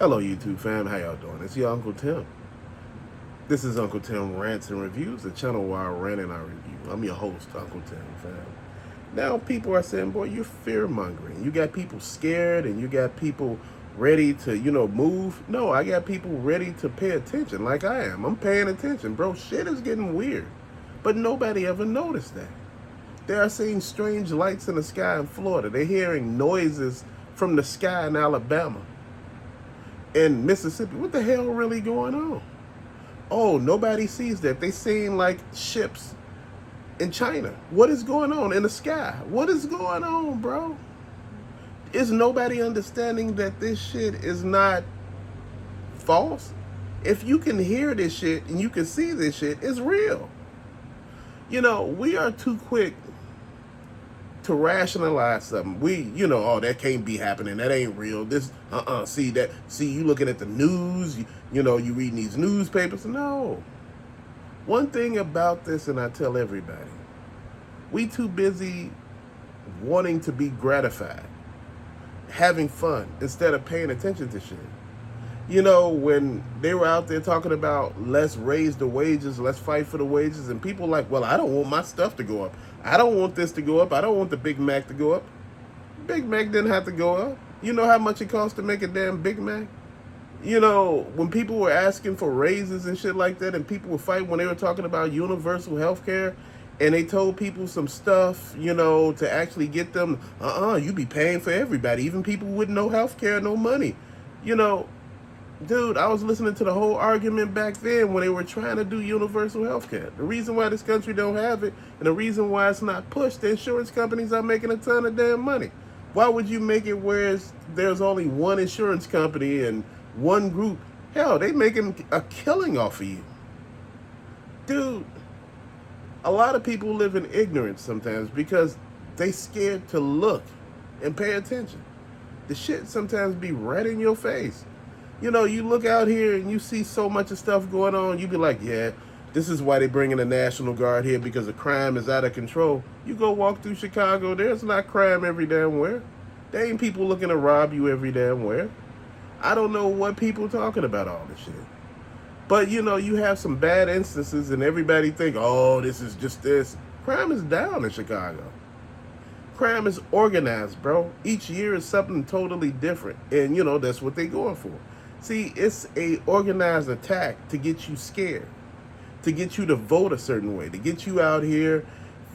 Hello, YouTube fam. How y'all doing? It's your Uncle Tim. This is Uncle Tim Rants and Reviews, the channel where I rant and I review. I'm your host, Uncle Tim, fam. Now, people are saying, boy, you're fear mongering. You got people scared and you got people ready to, move. No, I got people ready to pay attention like I am. I'm paying attention, bro. Shit is getting weird. But nobody ever noticed that. They are seeing strange lights in the sky in Florida. They're hearing noises from the sky in Alabama. In Mississippi. What the hell really going on? Oh, nobody sees that. They seeing like ships in China. What is going on in the sky? What is going on, bro? Is nobody understanding that this shit is not false? If you can hear this shit and you can see this shit, it's real. We are too quick to rationalize something. Oh, that can't be happening. That ain't real. See, you looking at the news, you reading these newspapers. No. One thing about this, and I tell everybody, we too busy wanting to be gratified, having fun, instead of paying attention to shit. When they were out there talking about let's raise the wages, let's fight for the wages, and people like, well, I don't want my stuff to go up. I don't want this to go up. I don't want the Big Mac to go up. Big Mac didn't have to go up. You know how much it costs to make a damn Big Mac? When people were asking for raises and shit like that, and people were fighting when they were talking about universal health care, and they told people some stuff, to actually get them, you be paying for everybody, even people with no health care, no money. Dude, I was listening to the whole argument back then when they were trying to do universal health care. The reason why this country don't have it, and the reason why it's not pushed, the insurance companies are making a ton of damn money. Why would you make it where there's only one insurance company and one group? Hell, they making a killing off of you. Dude, a lot of people live in ignorance sometimes because they scared to look and pay attention. The shit sometimes be right in your face. You look out here and you see so much of stuff going on, you be like, yeah, this is why they bring in the National Guard here, because the crime is out of control. You go walk through Chicago, there's not crime every damn where. There ain't people looking to rob you every damn where. I don't know what people talking about all this shit. But, you have some bad instances and everybody think, oh, this is just this. Crime is down in Chicago. Crime is organized, bro. Each year is something totally different. And, that's what they going for. See, it's a organized attack to get you scared, to get you to vote a certain way, to get you out here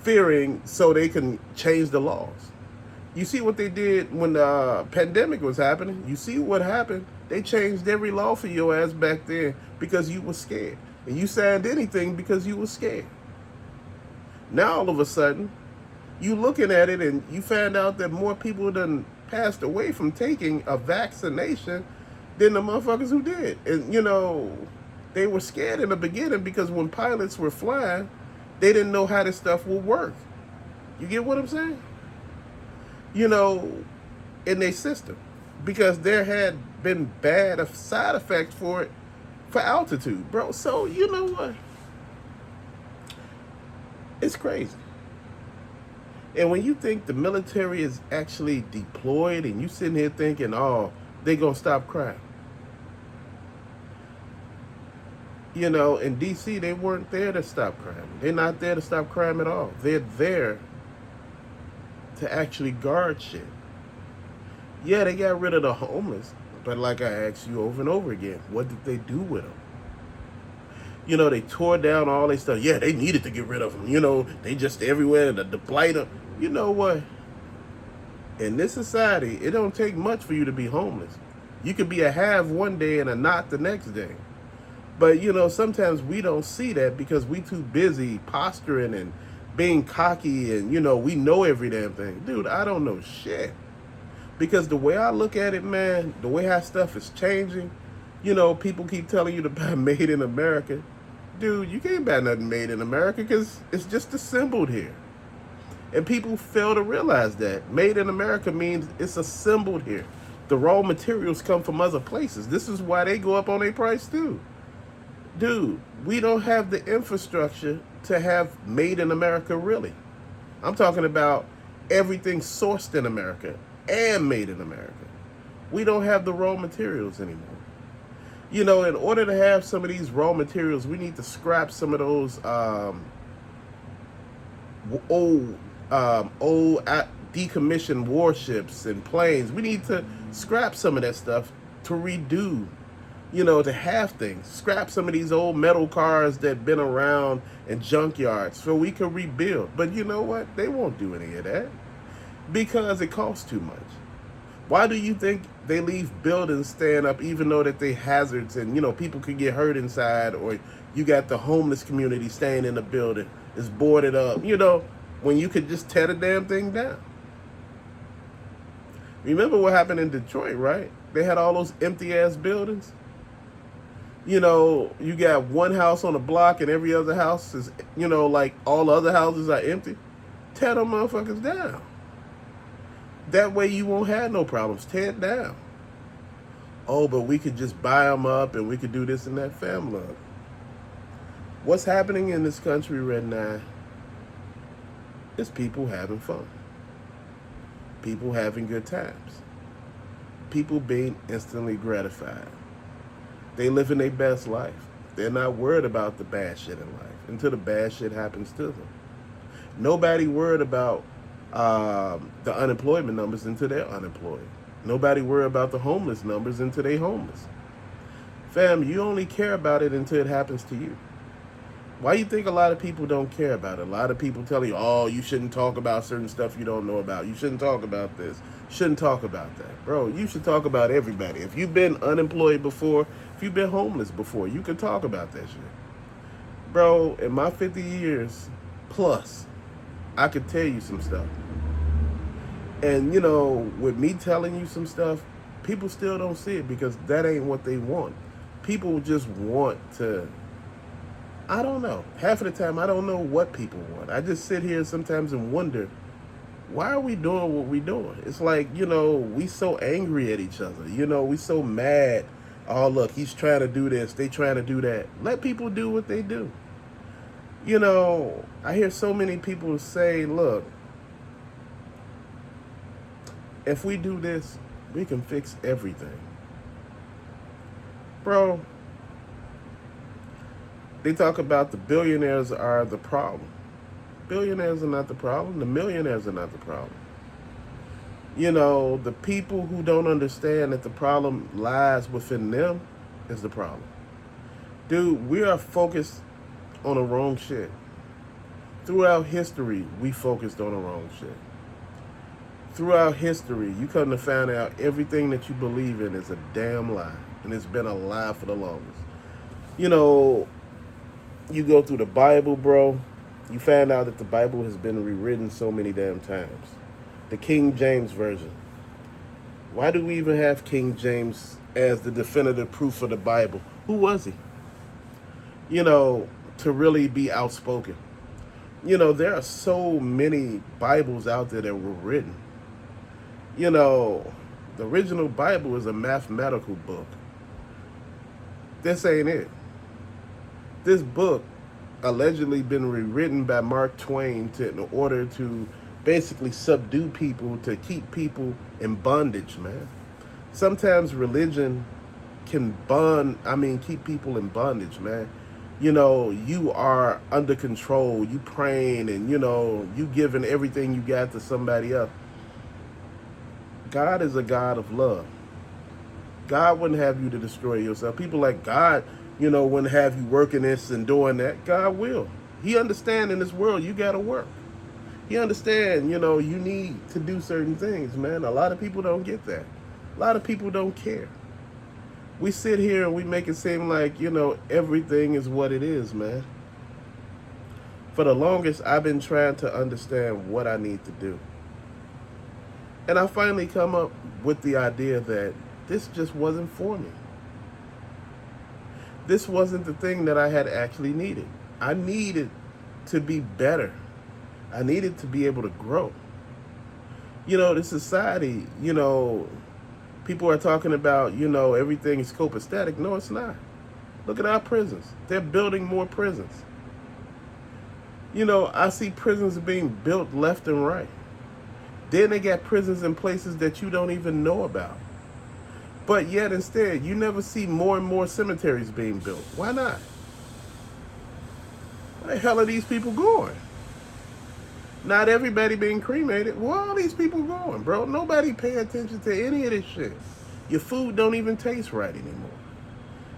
fearing so they can change the laws. You see what they did when the pandemic was happening? You see what happened? They changed every law for your ass back then because you were scared. And you signed anything because you were scared. Now all of a sudden, you looking at it and you find out that more people done passed away from taking a vaccination than the motherfuckers who did. And, they were scared in the beginning because when pilots were flying, they didn't know how this stuff would work. You get what I'm saying? In their system. Because there had been bad side effects for it for altitude, bro. So, you know what? It's crazy. And when you think the military is actually deployed and you sitting here thinking, oh, they gonna stop crime. In D.C., they weren't there to stop crime. They're not there to stop crime at all. They're there to actually guard shit. Yeah, they got rid of the homeless, but like I asked you over and over again, what did they do with them? They tore down all their stuff. Yeah, they needed to get rid of them. They just everywhere, the blight. You know what? In this society, it don't take much for you to be homeless. You could be a have one day and a not the next day. But, sometimes we don't see that because we too busy posturing and being cocky and, we know every damn thing. Dude, I don't know shit. Because the way I look at it, man, the way how stuff is changing, people keep telling you to buy made in America. Dude, you can't buy nothing made in America because it's just assembled here. And people fail to realize that. Made in America means it's assembled here. The raw materials come from other places. This is why they go up on their price too. Dude, we don't have the infrastructure to have made in America, really. I'm talking about everything sourced in America and made in America. We don't have the raw materials anymore. You know, in order to have some of these raw materials, we need to scrap some of those old, decommissioned warships and planes. We need to scrap some of that stuff to redo, you know, to have things. Scrap some of these old metal cars that been around in junkyards so we can rebuild. But you know what? They won't do any of that because it costs too much. Why do you think they leave buildings stand up even though that they hazards and, you know, people could get hurt inside, or you got the homeless community staying in the building, it's boarded up, you know, when you could just tear the damn thing down? Remember what happened in Detroit, right? They had all those empty ass buildings. You know, you got one house on the block and every other house is, you know, like all the other houses are empty. Tear them motherfuckers down. That way you won't have no problems. Tear it down. Oh, but we could just buy them up and we could do this and that. Family. What's happening in this country right now is people having fun. People having good times. People being instantly gratified. They living their best life. They're not worried about the bad shit in life until the bad shit happens to them. Nobody worried about the unemployment numbers until they're unemployed. Nobody worry about the homeless numbers until they're homeless. Fam, you only care about it until it happens to you. Why you think a lot of people don't care about it? A lot of people tell you, oh, you shouldn't talk about certain stuff you don't know about. You shouldn't talk about this. Shouldn't talk about that. Bro, you should talk about everybody. If you've been unemployed before, if you've been homeless before, you can talk about that shit. Bro, in my 50 years plus, I could tell you some stuff. And, you know, with me telling you some stuff, people still don't see it because that ain't what they want. People just want to, I don't know. Half of the time, I don't know what people want. I just sit here sometimes and wonder, why are we doing what we doing? It's like, you know, we so angry at each other. You know, we so mad. Oh, look, he's trying to do this. They trying to do that. Let people do what they do. You know, I hear so many people say, look, if we do this, we can fix everything. Bro, they talk about the billionaires are the problem. Billionaires are not the problem. The millionaires are not the problem. You know, the people who don't understand that the problem lies within them is the problem. Dude, we are focused on the wrong shit. Throughout history, we focused on the wrong shit. Throughout history, you come to find out everything that you believe in is a damn lie. And it's been a lie for the longest. You know, you go through the Bible, bro, you find out that the Bible has been rewritten so many damn times. The King James Version. Why do we even have King James as the definitive proof of the Bible? Who was he? You know, to really be outspoken. You know, there are so many Bibles out there that were written. You know, the original Bible is a mathematical book. This ain't it. This book allegedly been rewritten by Mark Twain in order to basically subdue people, to keep people in bondage, man. Sometimes religion can keep people in bondage, man. You know, you are under control, you praying, and, you know, you giving everything you got to somebody else. God is a God of love. God wouldn't have you to destroy yourself. People like God, you know, wouldn't have you working this and doing that. God will. He understands in this world you got to work. He understands, you know, you need to do certain things, man. A lot of people don't get that. A lot of people don't care. We sit here and we make it seem like, you know, everything is what it is, man. For the longest, I've been trying to understand what I need to do. And I finally come up with the idea that this just wasn't for me. This wasn't the thing that I had actually needed. I needed to be better. I needed to be able to grow. You know, the society, you know, people are talking about, you know, everything is copacetic. No, it's not. Look at our prisons. They're building more prisons. You know, I see prisons being built left and right. Then they got prisons in places that you don't even know about. But yet instead, you never see more and more cemeteries being built. Why not? Where the hell are these people going? Not everybody being cremated. Where are all these people going, bro? Nobody pay attention to any of this shit. Your food don't even taste right anymore.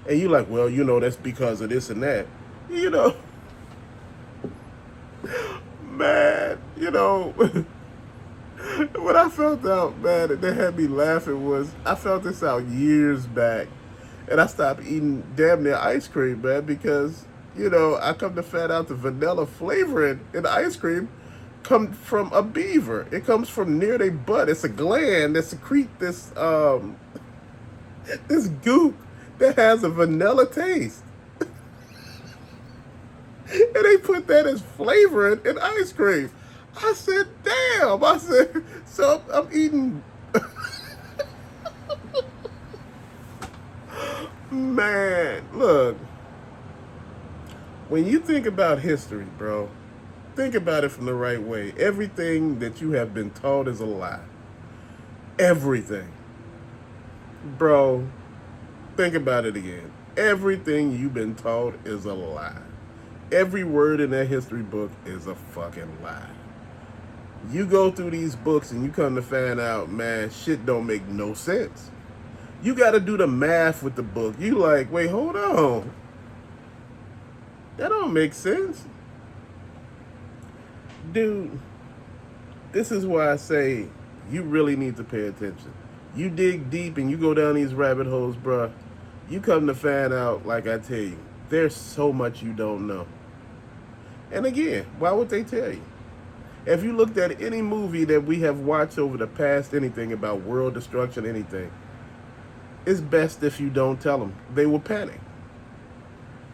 And you like, well, that's because of this and that. You know, man, what I felt out, man, that had me laughing was I felt this out years back. And I stopped eating damn near ice cream, man, because, I come to find out the vanilla flavoring in the ice cream come from a beaver. It comes from near their butt. It's a gland that secrete this goop that has a vanilla taste. And they put that as flavoring in ice cream. I said, damn. I said, so I'm eating. Man, look. When you think about history, bro, think about it from the right way. Everything that you have been taught is a lie. Everything. Bro, think about it again. Everything you've been taught is a lie. Every word in that history book is a fucking lie. You go through these books and you come to find out, man, shit don't make no sense. You got to do the math with the book. You like, wait, hold on. That don't make sense. Dude, this is why I say you really need to pay attention. You dig deep and you go down these rabbit holes, bruh. You come to find out, like I tell you, there's so much you don't know. And again, why would they tell you? If you looked at any movie that we have watched over the past, anything about world destruction, anything, it's best if you don't tell them. They will panic.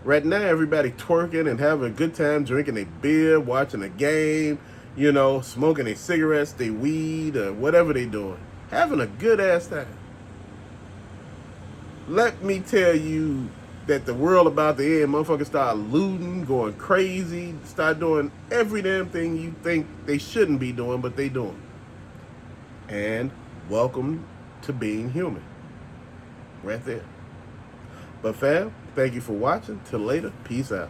Right now, everybody twerking and having a good time, drinking a beer, watching a game, smoking their cigarettes, their weed, or whatever they doing. Having a good ass time. Let me tell you that the world about to end, motherfuckers start looting, going crazy, start doing every damn thing you think they shouldn't be doing, but they doing. And welcome to being human. Right there. But fam, thank you for watching. Till later. Peace out.